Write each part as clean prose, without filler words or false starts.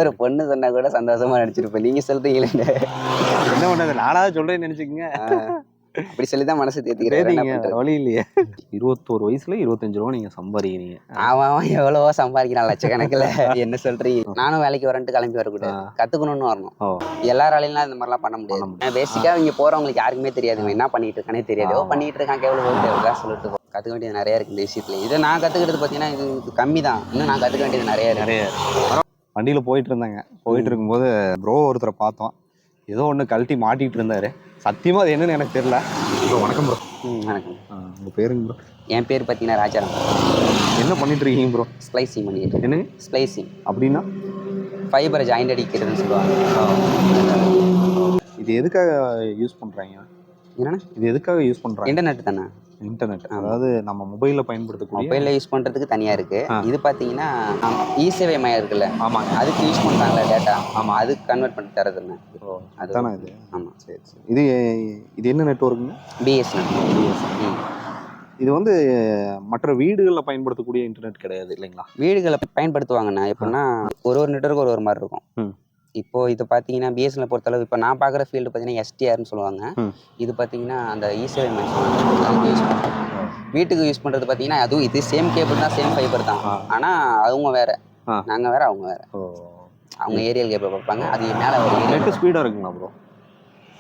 ஒரு பொண்ணு சொன்னா கூட சந்தோஷமா நடிச்சிருப்பேன். நீங்க சொல்றீங்களே என்ன பண்ணது, நானாவது சொல்றேன்னு நினைச்சுக்கங்க. அப்படி சொல்லிதான் மனசு தேத்திக்கிறேன். வழி இல்லையே. 21 வயசுல 25 ரூபா நீங்க சம்பாதிக்கிறீங்க. அவன் எவ்வளவோ சம்பாதிக்கிறான் லட்சக்கணக்கில். என்ன சொல்றீங்க? நானும் வேலைக்கு வரேன்ட்டு கிளம்பி வரக்கூடாது, கத்துக்கணும்னு வரணும். எல்லாராலையும் இந்த மாதிரிலாம் பண்ண முடியாது. பேசிக்கா இங்க போறவங்களுக்கு யாருக்குமே தெரியாது என்ன பண்ணிட்டு இருக்கானே தெரியாது. பண்ணிட்டு இருக்கான் கேவல சொல்லிட்டு கத்துக்க வேண்டியது நிறைய இருக்கு இந்த விஷயத்துல. இதை நான் கத்துக்கிறது பாத்தீங்கன்னா இது கம்மி தான். இன்னும் நான் கத்துக்க வேண்டியது நிறைய. வண்டியில போயிட்டு இருந்தாங்க. போயிட்டு இருக்கும்போது ப்ரோ ஒருத்தரை பார்த்தோம். ஏதோ ஒன்று கழட்டி மாட்டிட்டு இருந்தாரு. சத்தியமா அது என்னன்னு எனக்கு தெரியல. ப்ரோ வணக்கம் ப்ரோ. வணக்கம். உங்க பேருங்க ப்ரோ? என் பேர் பார்த்தீங்கன்னா ராஜாராம். என்ன பண்ணிட்டு இருக்கீங்க ப்ரோ? ஸ்ப்ளைசிங் பண்ணிட்டு. என்ன ஸ்ப்ளைசிங் அப்படின்னா? ஃபைபரை ஜாயிண்ட் அடிக்கிறதுன்னு சொல்லுவாங்க. இது எதுக்காக யூஸ் பண்றாங்க? என்னன்னா இது எதுக்காக யூஸ் பண்றாங்க? இன்டர்நெட் தானே. இன்டர்நெட், அதாவது நம்ம மொபைலில் பயன்படுத்தக்கூடிய. மொபைலில் யூஸ் பண்ணுறதுக்கு தனியாக இருக்குது. இது பார்த்தீங்கன்னா இ-சேவை மையம் இருக்குல்ல, ஆமாங்க, அதுக்கு யூஸ் பண்ணுறாங்களா டேட்டா. ஆமாம், அதுக்கு கன்வெர்ட் பண்ணி தரதுன்னு. அதுதானே இது? ஆமாம். சரி சரி. இது என்ன நெட்வொர்க்குங்க? பிஎஸ்என்எல். இது வந்து மற்ற வீடுகளில் பயன்படுத்தக்கூடிய இன்டர்நெட் கிடையாது இல்லைங்களா? வீடுகளை பயன்படுத்துவாங்கண்ணா. எப்படின்னா ஒரு நெட்வொர்க் ஒரு மாதிரி இருக்கும். இப்போ இது பார்த்தீங்கன்னா பிஎஸ்என்எல் பொறுத்தளவு இப்போ நான் பார்க்குற ஃபீல்டு பார்த்தீங்கன்னா எஸ்டிஆர்னு சொல்லுவாங்க. இது பார்த்தீங்கன்னா அந்த இ-சேவை மையம் அதுக்கு யூஸ் பண்ணுறோம். வீட்டுக்கு யூஸ் பண்ணுறது பார்த்தீங்கன்னா அதுவும் இது சேம் கேபிள் தான், சேம் ஃபைபர் தான். ஆனால் அவங்க வேற, நாங்கள் வேற, அவங்க வேற. அவங்க ஏரியல் கேபிள் பார்ப்பாங்க. அது மேலே ஒரு நெட் ஸ்பீடாக இருக்குங்களா ப்ரோ?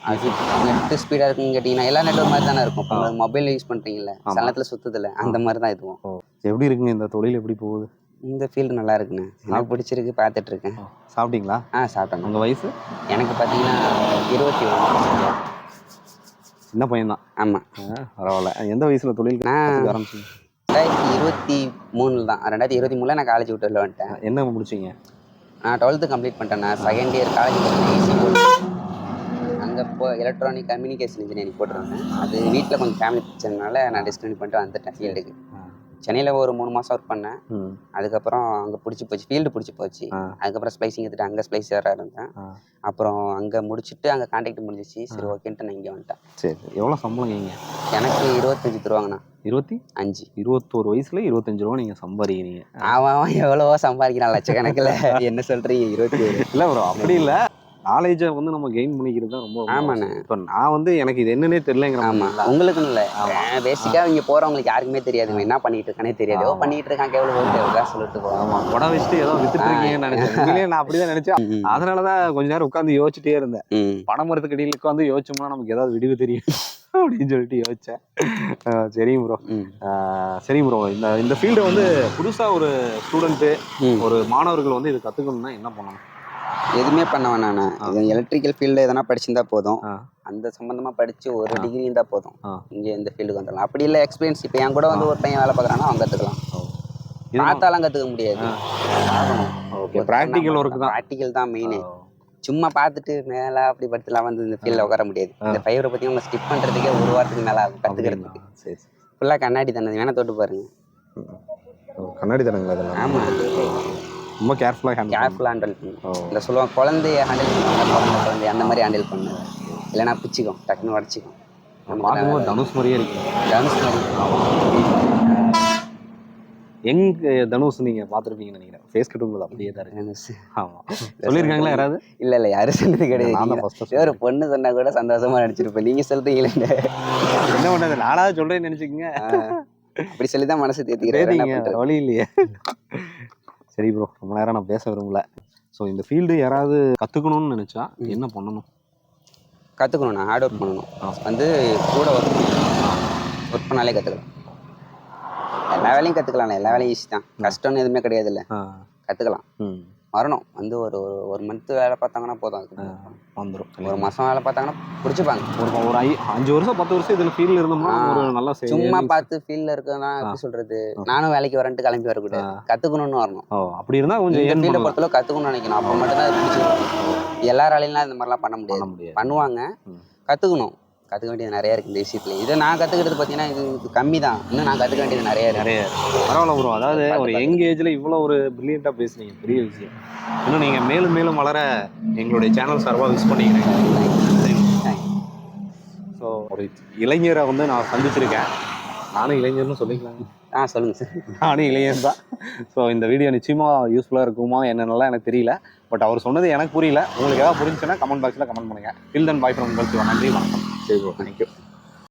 அது நெட்டு ஸ்பீடாக இருக்குன்னு கேட்டிங்கன்னா எல்லா நெட்வொர்க் மாதிரி தானே இருக்கும். இப்போ மொபைல் யூஸ் பண்ணுறீங்களே, சில நேரத்தில் சுற்றுதில்ல, அந்த மாதிரி தான் இதுவும். எப்படி இருக்குங்க இந்த தொழில், எப்படி போகுது? இந்த ஃபீல்டு நல்லா இருக்குண்ணே, எனக்கு பிடிச்சிருக்கு, பார்த்துட்டு இருக்கேன். சாப்பிட்டீங்களா? சாப்பிட்டேன். உங்கள் வயசு? எனக்கு பார்த்தீங்கன்னா 21. சின்ன பையன் தான். ஆமாம். பரவாயில்ல. எந்த வயசில் தொழில் ஆரம்பிச்சிங்க? 2023 தான். 2023 நான் காலேஜ் விட்டு வெளில வந்துட்டேன். என்ன முடிச்சிங்க? நான் 12th கம்ப்ளீட் பண்ணிட்டேன். நான் செகண்ட் இயர் காலேஜ் ஈஸி போட்டு அங்கே எலக்ட்ரானிக் கம்யூனிகேஷன் இன்ஜினியரிங் போட்டிருந்தேன். அது வீட்டில் கொஞ்சம் ஃபேமிலி பிரச்சனைனால நான் டிஸ்கன்டினியூ பண்ணிட்டு வந்துட்டேன் ஃபீல்டுக்கு. சென்னையில் ஒரு 3 மாதம் ஒர்க் பண்ணேன். அதுக்கப்புறம் அங்கே பிடிச்சி போச்சு, ஃபீல்டு பிடிச்சி போச்சு. அதுக்கப்புறம் ஸ்ப்ளைசிங் எடுத்துட்டு அங்கே ஸ்ப்ளைஸராக இருந்தேன். அப்புறம் அங்கே முடிச்சுட்டு அங்கே கான்ட்ராக்ட் முடிஞ்சிச்சு. சரி ஓகேன்ட்டு நான் இங்கே வந்துட்டேன். சரி, எவ்வளோ சம்பளம் இங்கே? எனக்கு 25 தருவாங்கண்ணா. 25? 21 வயசுல 25 ரூபா நீங்கள் சம்பாதிக்கிறீங்க. அவன் எவ்வளவோ சம்பாதிக்கிறான் லட்சக்கணக்கில். என்ன சொல்கிறீங்க? 21 இல்லை ப்ரோ, அப்படி இல்லை. நாலேஜை வந்து நம்ம கெயின் பண்ணிக்கிறது தான் ரொம்ப. ஆமாண்ணே. இப்போ நான் வந்து எனக்கு இது என்னன்னே தெரியலங்கிற. ஆமாம், உங்களுக்குன்னு இல்லை, பேசிக்காக இங்கே போகிறவங்களுக்கு யாருக்குமே தெரியாது என்ன பண்ணிட்டு இருக்கானே தெரியாது. பண்ணிட்டு இருக்கான் கேவல சொல்லிட்டு போவோம். ஆமாம், உடம்பு வச்சுட்டு ஏதோ வித்துட்டு இருக்கீங்கன்னு நினைச்சேன். நான் அப்படிதான் நினைச்சேன். அதனால தான் கொஞ்ச நேரம் உட்காந்து யோசிச்சுட்டே இருந்தேன். பணமரத்துக்கு அடியில் உட்காந்து யோசிச்சோம்னா நமக்கு ஏதாவது விடிவு தெரியும் அப்படின்னு சொல்லிட்டு யோசிச்சேன். சரிங்க ப்ரோ. சரி ப்ரோ, இந்த ஃபீல்டை வந்து புதுசாக ஒரு ஸ்டூடெண்ட்டு, ஒரு மாணவர்கள் வந்து இது கற்றுக்கணும்னா என்ன பண்ணணும்? எதுவுமே பண்ண வேணாண்ணா. இது எலக்ட்ரிக்கல் ஃபீல்டு எதனா படிச்சிருந்தா போதும். அந்த சம்மந்தமாக படித்து ஒரு டிகிரி இருந்தால் போதும். இங்கே இந்த ஃபீல்டுக்கு வந்துடலாம். அப்படி இல்லை எக்ஸ்பீரியன்ஸ், இப்போ என் கூட வந்து ஒரு பையன் வேலை பார்க்குறான்னா அவன் கற்றுக்கலாம். பார்த்தாலாம் கற்றுக்க முடியாது. ப்ராக்டிக்கல் ஒர்க் தான். ப்ராக்டிக்கல் தான் மெயினு. சும்மா பார்த்துட்டு மேலே அப்படி படுத்துலாம் வந்து இந்த ஃபீல்டில் உட்கார முடியாது. இந்த ஃபைபரை பற்றி அவங்க ஸ்டிப் பண்ணுறதுக்கே ஒரு வாரத்துக்கு மேலே ஆகும் கற்றுக்கிறதுக்கு. சரி, ஃபுல்லாக கண்ணாடி தானே, வேணா தொட்டு பாருங்க. கண்ணாடி தானங்களா அதெல்லாம்? ஆமாம், ரொம்ப கேர்ஃபுல்லாக ஹேண்டில் பண்ணும். இந்த சொல்லுவாங்க குழந்தைய ஹேண்டில் பண்ணுவாங்க, குழந்தை அந்த மாதிரி ஹேண்டில் பண்ணுவேன். இல்லைனா பிச்சுக்கும், டக்குன்னு உடச்சிக்கும். பார்க்கும்போது தனுஷ் மாதிரியே இருக்கு. தனுஷ் மாதிரி தனுஷ் நீங்கள் பார்த்துருப்பீங்கன்னு நினைக்கிறேன். ஃபேஸ் கட்டும்போது அப்படியே தான் இருக்கு. ஆமாம், சொல்லியிருக்காங்களா யாராவது? இல்லை யாரும் சொன்னது கிடையாது. ஒரு பொண்ணு சொன்னா கூட சந்தோஷமா நடிச்சிருப்பேன். நீங்கள் சொல்றீங்களே என்ன பண்ணது, நானாவது சொல்கிறேன்னு நினச்சிக்கங்க. அப்படி சொல்லி தான் மனசு தேத்திக்கிறேன், வழி இல்லையே. சரி ப்ரோ, ரொம்ப நேரம் நான் பேச விரும்பல. ஸோ இந்த ஃபீல்டு யாராவது கற்றுக்கணும்னு நினச்சா என்ன பண்ணணும்? கற்றுக்கணும்ண்ணா, ஹார்ட் ஒர்க் பண்ணணும். வந்து கூட ஒர்க் பண்ணாலே கற்றுக்கலாம். எல்லா வேலையும் கற்றுக்கலாம். எல்லா வேலையும் ஈஸி தான், கஷ்டம்னு எதுவுமே கிடையாதுல்ல. கற்றுக்கலாம். வரணும் வந்து ஒரு மந்த் வேலை பார்த்தாங்கன்னா போதும், அதுக்கு வந்துடும். ஒரு மாதம் வேலை பார்த்தாங்கன்னா பிடிச்சிப்பாங்க. ஒரு 5 வருஷம் 10 வருஷம் இதில் ஃபீல்டில் இருந்தோம்னா ஒரு நல்லா சும்மா பார்த்து ஃபீல்டில் இருக்குன்னா எப்படி சொல்கிறது, நானும் வேலைக்கு வரேன்ட்டு கிளம்பி வரக்கூடாது, கற்றுக்கணும்னு வரணும். அப்படி இருந்தால் கொஞ்சம் ஃபீல்டை பொறுத்தளவு கற்றுக்கணும்னு நினைக்கணும். அப்போ மட்டும்தான் பிடிச்சிருக்கும். எல்லாராலையும் இந்த மாதிரிலாம் பண்ண முடியாது. பண்ணுவாங்க, கற்றுக்கணும். கற்றுக்க வேண்டியது நிறையா இருக்குது இந்த விஷயத்துல. இதை நான் கற்றுக்கிறது பார்த்தீங்கன்னா இது கம்மி தான். இன்னும் நான் கற்றுக்க வேண்டியது நிறைய. பரவாயில்ல ப்ரோ, அதாவது ஒரு யங் ஏஜில் இவ்வளோ ஒரு பிரில்லியண்ட்டாக பேசுனீங்க, பெரிய விஷயம். இன்னும் நீங்கள் மேலும் மேலும் வளர எங்களுடைய சேனல் சார்பாக விஷ் பண்ணிக்கிறேன். ஸோ ஒரு இளைஞரை வந்து நான் சந்திச்சிருக்கேன். நானும் இளைஞர்னு சொல்லிக்கலாம். சொல்லுங்க சார். நானும் இளையன் தான். ஸோ இந்த வீடியோ நிச்சயமாக யூஸ்ஃபுல்லாக இருக்குமா என்னென்னலாம் எனக்கு தெரியல. பட் அவர் சொன்னது எனக்கு புரியல. உங்களுக்கு ஏதாவது புரிஞ்சுன்னா கமெண்ட் பாக்ஸில் கமெண்ட் பண்ணுங்கள். டில் தென் பாய் ஃப்ரம் உங்கள் சிவா. நன்றி, வணக்கம். சரி ப்ரோ, தேங்க்யூ.